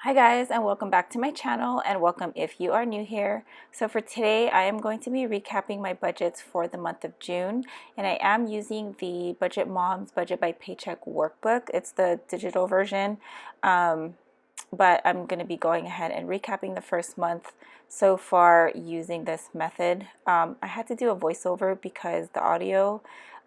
Hi guys, and welcome back to my channel, and welcome if you are new here. So for today I am going to be recapping my budgets for the month of June, and I am using the Budget Moms Budget by Paycheck workbook. It's the digital version, but I'm going to be going ahead and recapping the first month so far using this method. I had to do a voiceover because the audio,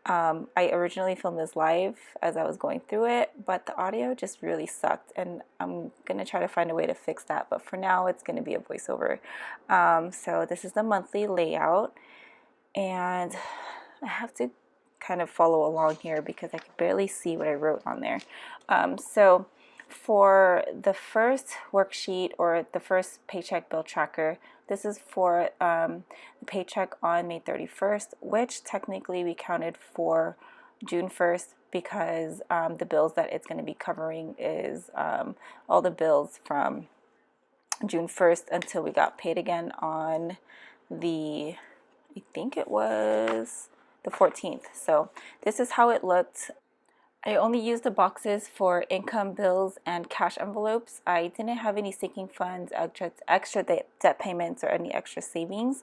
I originally filmed this live as I was going through it, but the audio just really sucked, and I'm going to try to find a way to fix that, but for now it's going to be a voiceover. So this is the monthly layout, and I have to kind of follow along here because I can barely see what I wrote on there. So for the first worksheet, or the first paycheck bill tracker, this is for the paycheck on May 31st, which technically we counted for June 1st because the bills that it's going to be covering is all the bills from June 1st until we got paid again on the, I think it was the 14th. So this is how it looked. I only used the boxes for income bills and cash envelopes. I didn't have any sinking funds, extra debt payments, or any extra savings.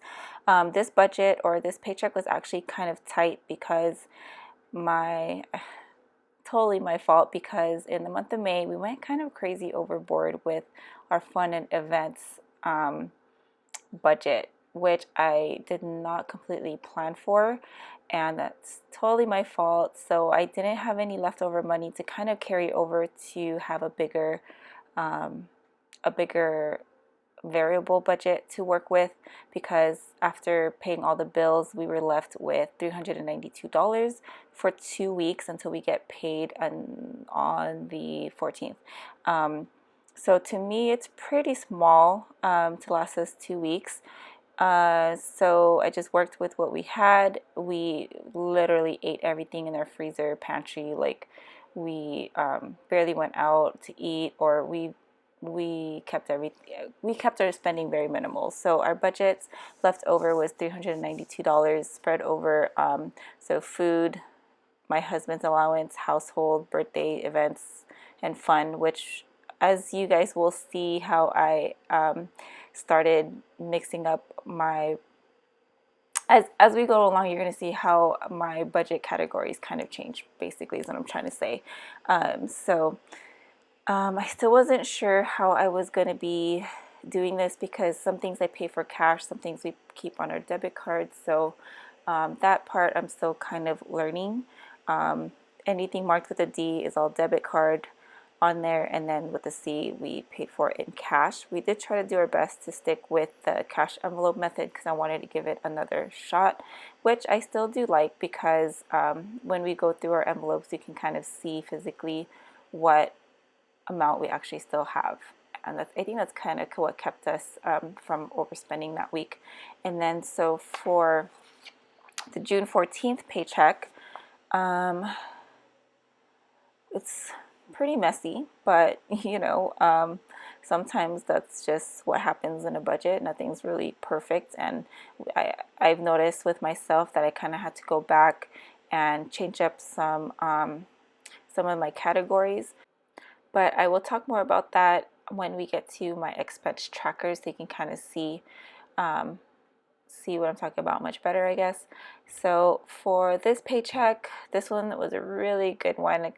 This budget, or this paycheck, was actually kind of tight because totally my fault, because in the month of May we went kind of crazy overboard with our fun and events budget, which I did not completely plan for, and that's totally my fault. So I didn't have any leftover money to kind of carry over to have a bigger variable budget to work with, because after paying all the bills we were left with $392 for 2 weeks until we get paid on the 14th. So to me it's pretty small to last us 2 weeks. So I just worked with what we had. We literally ate everything in their freezer pantry. Like, we barely went out to eat, or we kept our spending very minimal. So our budgets left over was $392 spread over so food, my husband's allowance, household, birthday events, and fun, which, as you guys will see how I started mixing up my, as we go along, you're going to see how my budget categories kind of change, basically, is what I'm trying to say. I still wasn't sure how I was going to be doing this, because some things I pay for cash, some things we keep on our debit cards. So that part I'm still kind of learning. Anything marked with a D is all debit card on there, and then with the C we paid for it in cash. We did try to do our best to stick with the cash envelope method because I wanted to give it another shot, which I still do like, because when we go through our envelopes you can kind of see physically what amount we actually still have, and I think that's kind of what kept us from overspending that week. And then so for the June 14th paycheck, it's pretty messy, but sometimes that's just what happens in a budget. Nothing's really perfect, and I've noticed with myself that I kind of had to go back and change up some of my categories, but I will talk more about that when we get to my expense trackers, so you can kind of see what I'm talking about much better, I guess. So for this paycheck, this one was a really good one.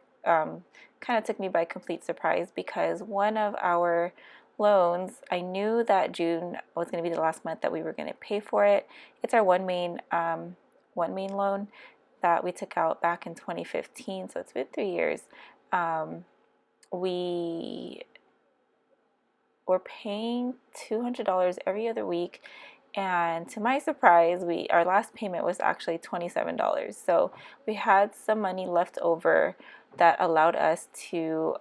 Kind of took me by complete surprise, because one of our loans, I knew that June was going to be the last month that we were going to pay for it. It's our one main loan that we took out back in 2015, so it's been 3 years. We were paying $200 every other week, and to my surprise, our last payment was actually $27. So we had some money left over that allowed us to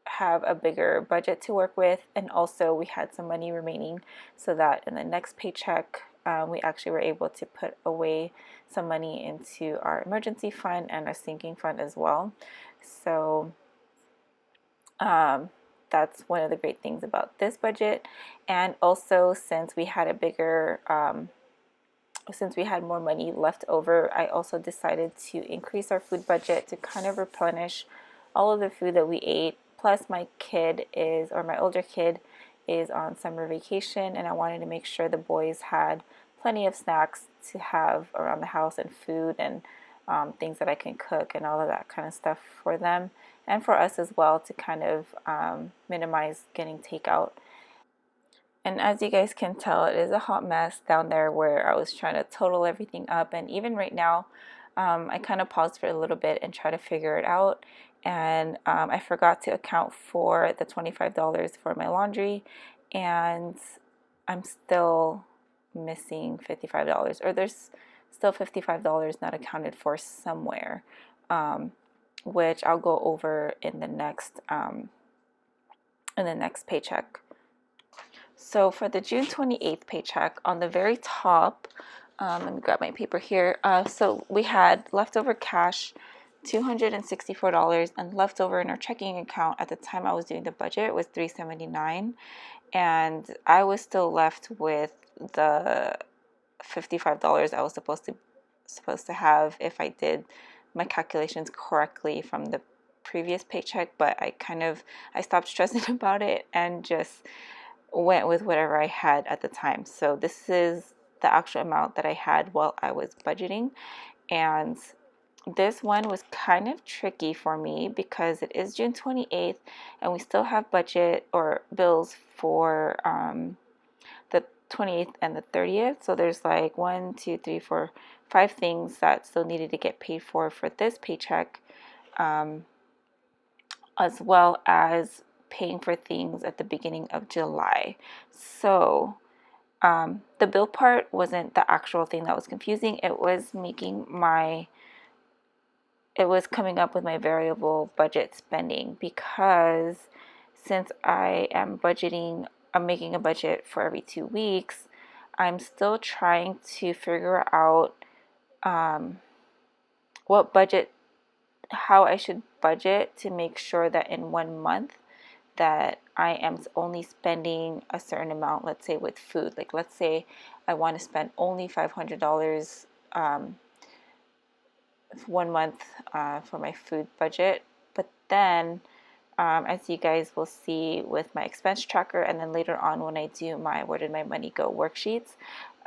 have a bigger budget to work with, and also we had some money remaining, so that in the next paycheck we actually were able to put away some money into our emergency fund and our sinking fund as well. So that's one of the great things about this budget. And also, since we had more money left over, I also decided to increase our food budget to kind of replenish all of the food that we ate Plus my kid is, or my older kid is on summer vacation, and I wanted to make sure the boys had plenty of snacks to have around the house and food and things that I can cook and all of that kind of stuff for them and for us as well to kind of minimize getting takeout. And as you guys can tell, it is a hot mess down there where I was trying to total everything up. And even right now, I kind of paused for a little bit and try to figure it out. And I forgot to account for the $25 for my laundry. And I'm still missing $55, or there's still $55 not accounted for somewhere, which I'll go over in the next paycheck. So for the June 28th paycheck, on the very top, let me grab my paper here. So we had leftover cash, $264, and leftover in our checking account at the time I was doing the budget was $379, and I was still left with the $55 I was supposed to have if I did my calculations correctly from the previous paycheck. But I stopped stressing about it and just went with whatever I had at the time. So this is the actual amount that I had while I was budgeting. And this one was kind of tricky for me because it is June 28th and we still have budget or bills for the 28th and the 30th. So there's like 1, 2, 3, 4, 5 things that still needed to get paid for this paycheck, as well as paying for things at the beginning of July. So the bill part wasn't the actual thing that was confusing. It was coming up with my variable budget spending, because since I'm making a budget for every 2 weeks, I'm still trying to figure out how I should budget to make sure that in 1 month that I am only spending a certain amount, let's say with food. Like let's say I want to spend only $500 1 month for my food budget. But then as you guys will see with my expense tracker, and then later on when I do my where did my money go worksheets,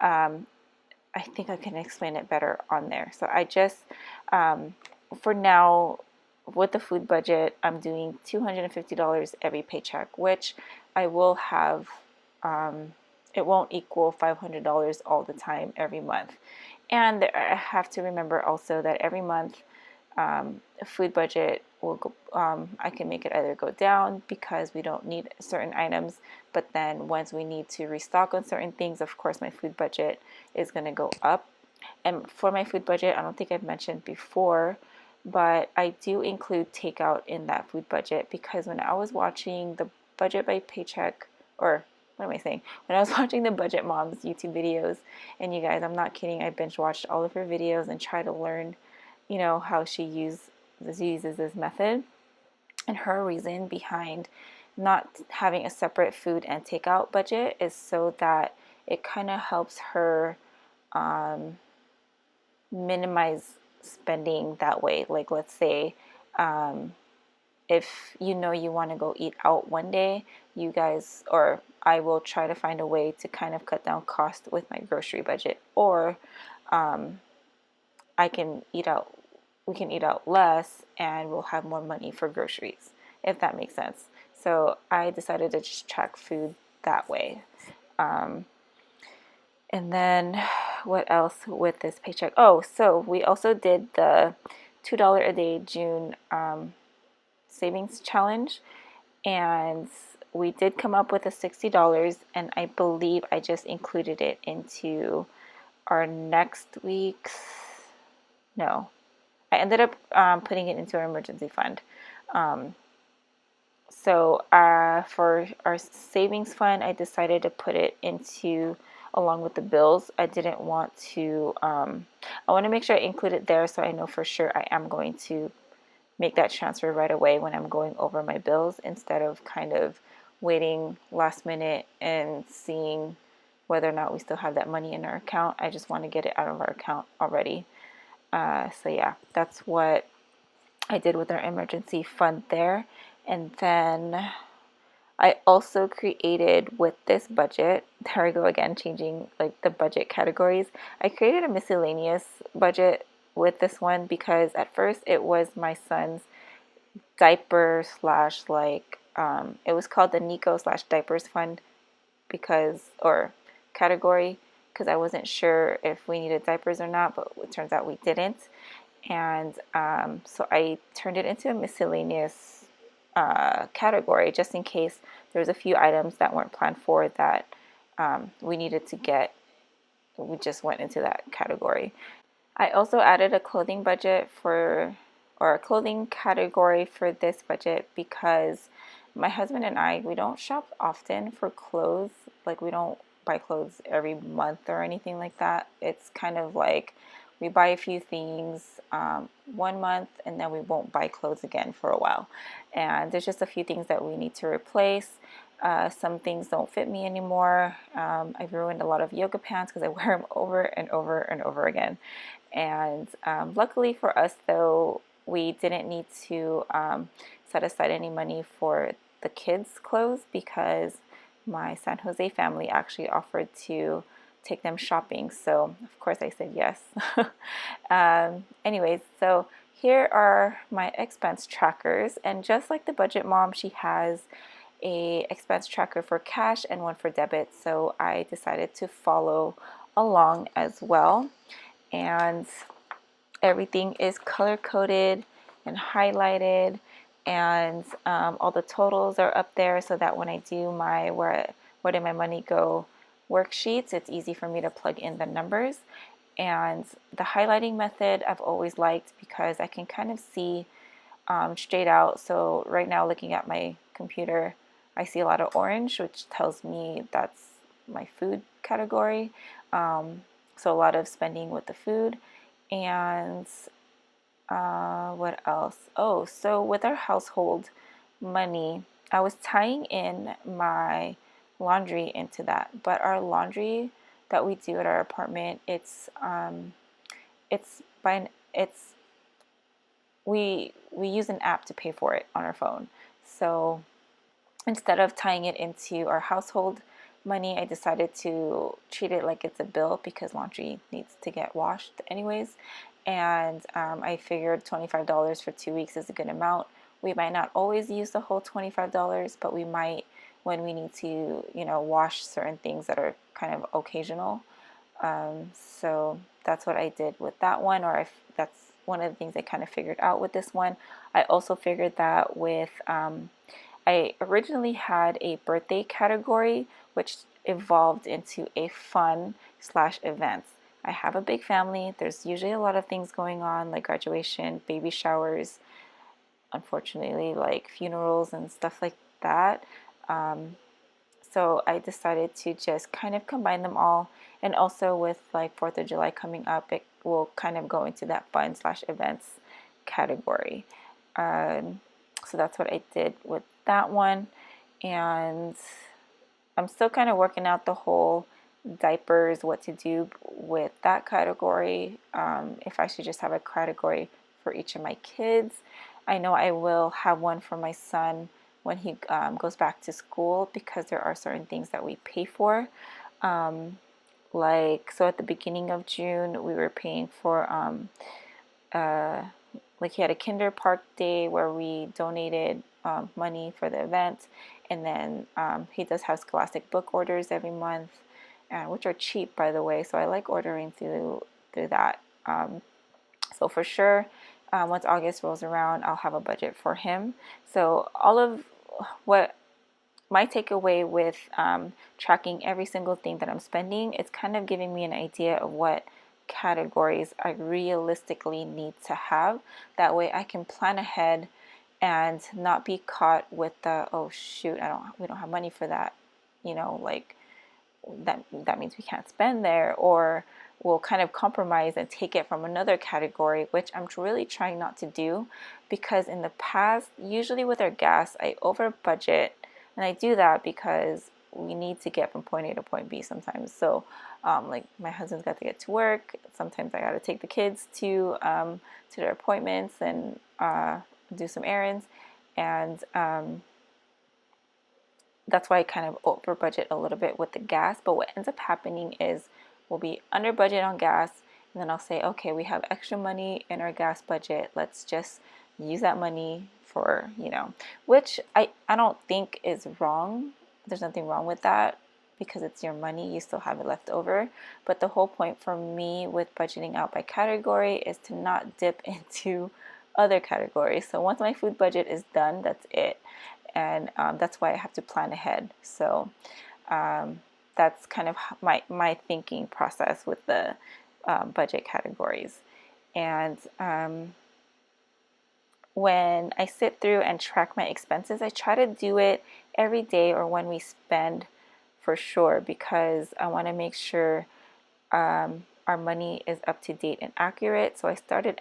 I think I can explain it better on there. So I just, for now, with the food budget, I'm doing $250 every paycheck, which I will have, it won't equal $500 all the time every month. And I have to remember also that every month, food budget will go, I can make it either go down because we don't need certain items, but then once we need to restock on certain things, of course my food budget is going to go up. And for my food budget, I don't think I've mentioned before, but I do include takeout in that food budget, because when I was watching the budget by paycheck, or what am I saying? When I was watching the Budget Moms YouTube videos, and you guys, I'm not kidding, I binge watched all of her videos and try to learn, how she uses this method. And her reason behind not having a separate food and takeout budget is so that it kind of helps her minimize spending that way. Like let's say if you want to go eat out one day, you guys, or I will try to find a way to kind of cut down cost with my grocery budget, or I can eat out we can eat out less and we'll have more money for groceries, if that makes sense. So I decided to just track food that way. And then what else with this paycheck? Oh, so we also did the $2 a day June savings challenge, and we did come up with a $60, and I believe I just included it into our next week's, no, I ended up putting it into our emergency fund. So for our savings fund, I decided to put it into along with the bills. I didn't want to, I want to make sure I include it there so I know for sure I am going to make that transfer right away when I'm going over my bills, instead of kind of waiting last minute and seeing whether or not we still have that money in our account. I just want to get it out of our account already. So yeah, that's what I did with our emergency fund there. And then I also created with this budget, there we go again, changing like the budget categories. I created a miscellaneous budget with this one because at first it was my son's diaper slash it was called the Nico slash diapers fund because, or category, because I wasn't sure if we needed diapers or not, but it turns out we didn't. And so I turned it into a miscellaneous category just in case there was a few items that weren't planned for that we needed to get. We just went into that category. I also added a clothing budget or a clothing category for this budget because my husband and I, we don't shop often for clothes. Like, we don't buy clothes every month or anything like that. It's kind of like we buy a few things 1 month and then we won't buy clothes again for a while. And there's just a few things that we need to replace. Some things don't fit me anymore. I've ruined a lot of yoga pants because I wear them over and over and over again. And luckily for us, though, we didn't need to set aside any money for the kids' clothes because my San Jose family actually offered to take them shopping. So, of course, I said yes. Anyways, so here are my expense trackers. And just like the budget mom, she has a expense tracker for cash and one for debit. So I decided to follow along as well. And everything is color coded and highlighted, and all the totals are up there so that when I do my where did my money go worksheets, it's easy for me to plug in the numbers. And the highlighting method I've always liked because I can kind of see straight out. So right now, looking at my computer, I see a lot of orange, which tells me that's my food category. So a lot of spending with the food. And what else? Oh, so with our household money, I was tying in my laundry into that. But our laundry that we do at our apartment, it's by it's we use an app to pay for it on our phone. So instead of tying it into our household money, I decided to treat it like it's a bill because laundry needs to get washed anyways. And I figured $25 for 2 weeks is a good amount. We might not always use the whole $25, but we might when we need to, wash certain things that are kind of occasional. So that's what I did with that one, that's one of the things I kind of figured out with this one. I also figured that with I originally had a birthday category, which evolved into a fun slash events. I have a big family. There's usually a lot of things going on, like graduation, baby showers, unfortunately, like funerals and stuff like that. So I decided to just kind of combine them all. And also with like 4th of July coming up, it will kind of go into that fun slash events category. So that's what I did with that one. And I'm still kind of working out the whole diapers, what to do with that category. If I should just have a category for each of my kids. I know I will have one for my son when he goes back to school because there are certain things that we pay for. So at the beginning of June, we were paying for like he had a Kinder Park day where we donated money for the event, and then he does have Scholastic book orders every month, which are cheap, by the way. So I like ordering through that. So for sure, once August rolls around, I'll have a budget for him. So all of what my takeaway with tracking every single thing that I'm spending, it's kind of giving me an idea of what categories I realistically need to have. That way I can plan ahead and not be caught with the, oh shoot, we don't have money for that. Like that means we can't spend there, or we'll kind of compromise and take it from another category, which I'm really trying not to do, because in the past, usually with our gas, I over budget, and I do that because we need to get from point A to point B sometimes. So like my husband's got to get to work. Sometimes I got to take the kids to their appointments and do some errands. and that's why I kind of over budget a little bit with the gas. But what ends up happening is we'll be under budget on gas, and then I'll say, okay, we have extra money in our gas budget. Let's just use that money for, which I don't think is wrong. There's nothing wrong with that because it's your money, you still have it left over. But the whole point for me with budgeting out by category is to not dip into other categories. So once my food budget is done, that's it. And that's why I have to plan ahead. So that's kind of my thinking process with the budget categories. And when I sit through and track my expenses, I try to do it every day or when we spend for sure, because I want to make sure our money is up to date and accurate. So I started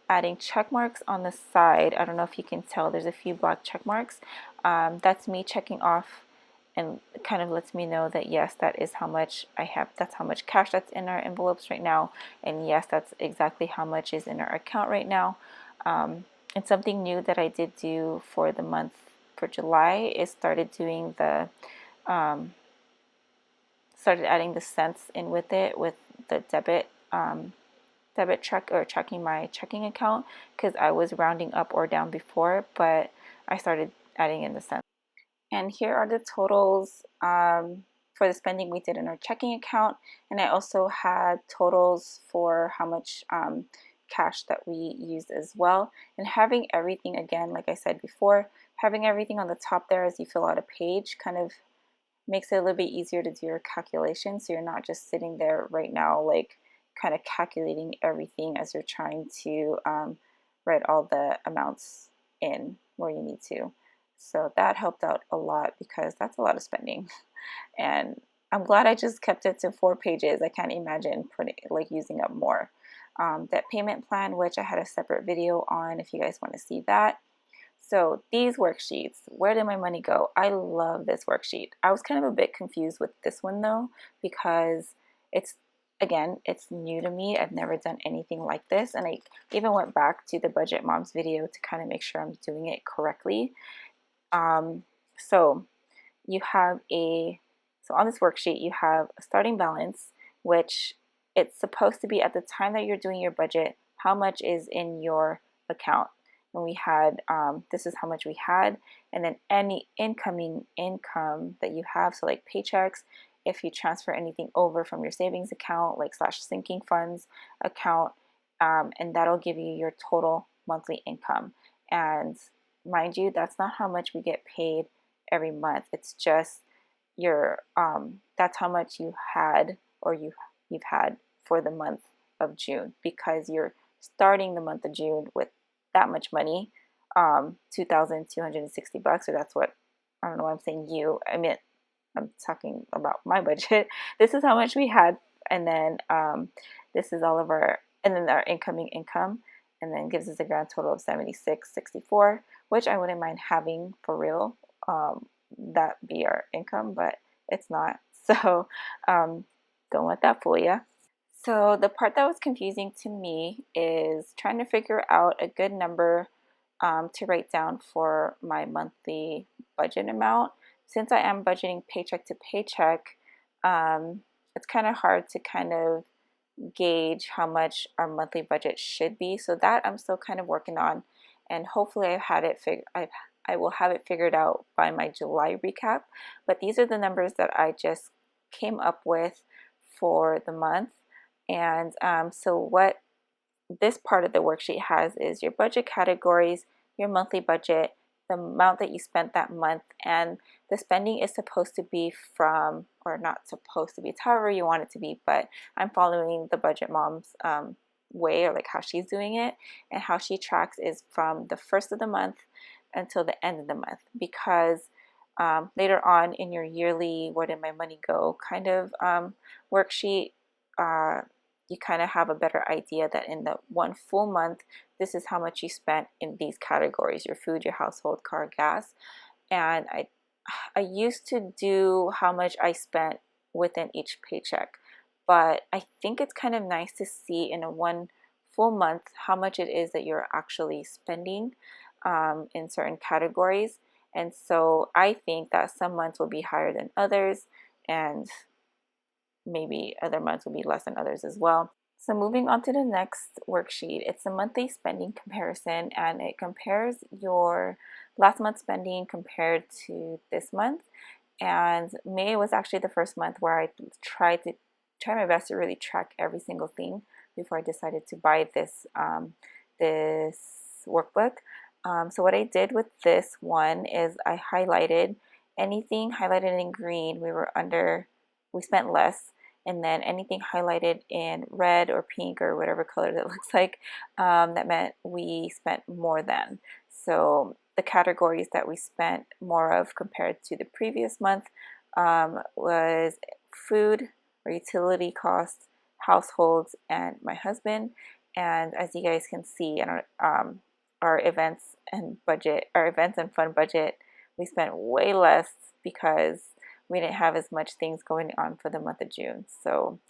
adding check marks on the side. I don't know if you can tell, there's a few black check marks. That's me checking off, and it kind of lets me know that yes, that is how much I have, that's how much cash that's in our envelopes right now, and yes, that's exactly how much is in our account right now. And something new that I did do for the month for July is started adding the cents in with it, with the debit check, or checking my checking account, because I was rounding up or down before, but I started adding in the cents. And here are the totals for the spending we did in our checking account. And I also had totals for how much cash that we used as well. And having everything, again, like I said before, having everything on the top there as you fill out a page kind of makes it a little bit easier to do your calculations. So you're not just sitting there right now, like kind of calculating everything as you're trying to write all the amounts in where you need to. So that helped out a lot because that's a lot of spending. And I'm glad I just kept it to 4 pages. I can't imagine using up more. That payment plan, which I had a separate video on if you guys want to see that. So these worksheets, where did my money go? I love this worksheet. I was kind of a bit confused with this one though, because it's new to me. I've never done anything like this. And I even went back to the Budget Moms video to kind of make sure I'm doing it correctly. So on this worksheet, you have a starting balance, which it's supposed to be at the time that you're doing your budget, how much is in your account. And we had, this is how much we had, and then any incoming income that you have, so like paychecks, if you transfer anything over from your savings account, like / sinking funds account, and that'll give you your total monthly income. And mind you, that's not how much we get paid every month. It's just that's how much you had, or you've had for the month of June, because you're starting the month of June with that much money, $2,260, or that's what, I don't know why I'm saying you, I mean, I'm talking about my budget. This is how much we had, and then this is all of our, and then our incoming income, and then gives us a grand total of $76.64, which I wouldn't mind having for real, that be our income, but it's not. So don't let that fool you. So the part that was confusing to me is trying to figure out a good number to write down for my monthly budget amount. Since I am budgeting paycheck to paycheck, it's kind of hard to kind of gauge how much our monthly budget should be. So that I'm still kind of working on, and hopefully I will have it figured out by my July recap. But these are the numbers that I just came up with for the month. And so what this part of the worksheet has is your budget categories, your monthly budget, the amount that you spent that month, and the spending is supposed to be from, or not supposed to be, it's however you want it to be, but I'm following the Budget Mom's way, or like how she's doing it, and how she tracks is from the first of the month until the end of the month, because later on in your yearly where did my money go kind of worksheet, you kind of have a better idea that in the one full month, this is how much you spent in these categories: your food, your household, car, gas. And I used to do how much I spent within each paycheck, but I think it's kind of nice to see in a one full month how much it is that you're actually spending. in certain categories. And so I think that some months will be higher than others, and maybe other months will be less than others as well. So moving on to the next worksheet, it's a monthly spending comparison, and it compares your last month's spending compared to this month. And May was actually the first month where I tried my best to really track every single thing before I decided to buy this workbook. So what I did with this one is I highlighted anything highlighted in green. We spent less, and then anything highlighted in red or pink or whatever color that looks like, that meant we spent more than. So the categories that we spent more of compared to the previous month was food or utility costs, households, and my husband. And as you guys can see, our events and fun budget, we spent way less because we didn't have as much things going on for the month of June. So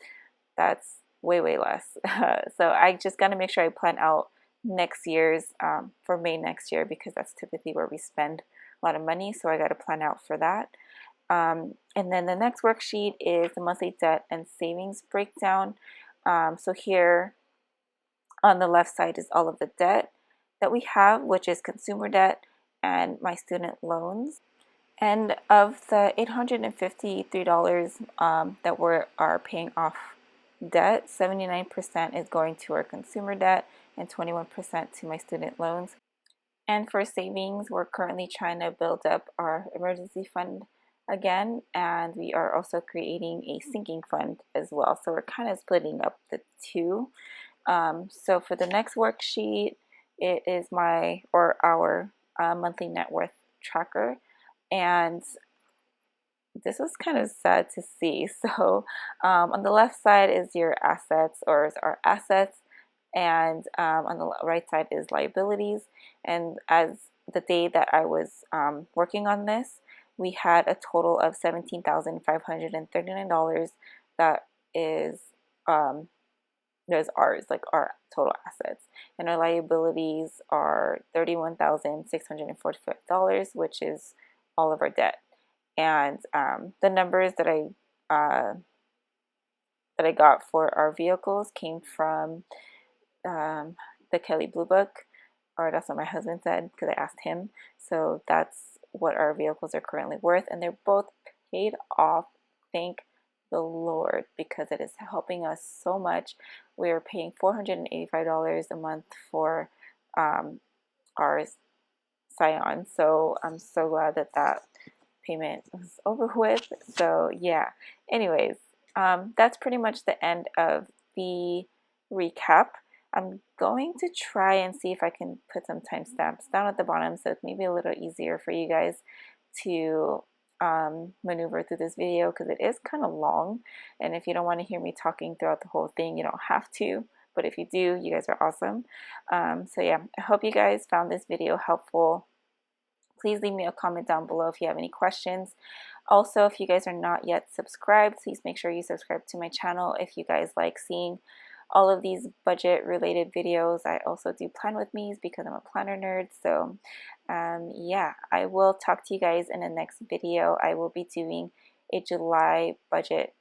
that's way less. So I just got to make sure I plan out next year's for May next year, because that's typically where we spend a lot of money. So I got to plan out for that. And then the next worksheet is the monthly debt and savings breakdown. So here on the left side is all of the debt that we have, which is consumer debt and my student loans. And of the $853 that we are paying off debt, 79% is going to our consumer debt and 21% to my student loans. And for savings, we're currently trying to build up our emergency fund again, and we are also creating a sinking fund as well. So we're kind of splitting up the two. So for the next worksheet, it is our monthly net worth tracker. And this was kind of sad to see. So on the left side is your assets, or is our assets, and on the right side is liabilities. And as the day that I was working on this, we had a total of $17,539 that is ours, like our total assets, and our liabilities are $31,645, which is all of our debt. And the numbers that I got for our vehicles came from the Kelly Blue Book, or that's what my husband said because I asked him. So that's what our vehicles are currently worth, and they're both paid off. Thank the Lord, because it is helping us so much. We are paying $485 a month for our Scion, so I'm so glad that payment was over with. So yeah, anyways, that's pretty much the end of the recap. I'm going to try and see if I can put some timestamps down at the bottom, so it's maybe a little easier for you guys to maneuver through this video, because it is kind of long, and if you don't want to hear me talking throughout the whole thing, you don't have to, but if you do, you guys are awesome. So yeah, I hope you guys found this video helpful. Please leave me a comment down below if you have any questions. Also, if you guys are not yet subscribed, please make sure you subscribe to my channel if you guys like seeing all of these budget related videos. I also do plan with me's because I'm a planner nerd. So yeah, I will talk to you guys in the next video. I will be doing a July budget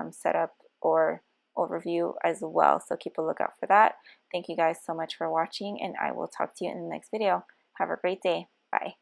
setup or overview as well, so keep a lookout for that. Thank you guys so much for watching, and I will talk to you in the next video. Have a great day. Bye.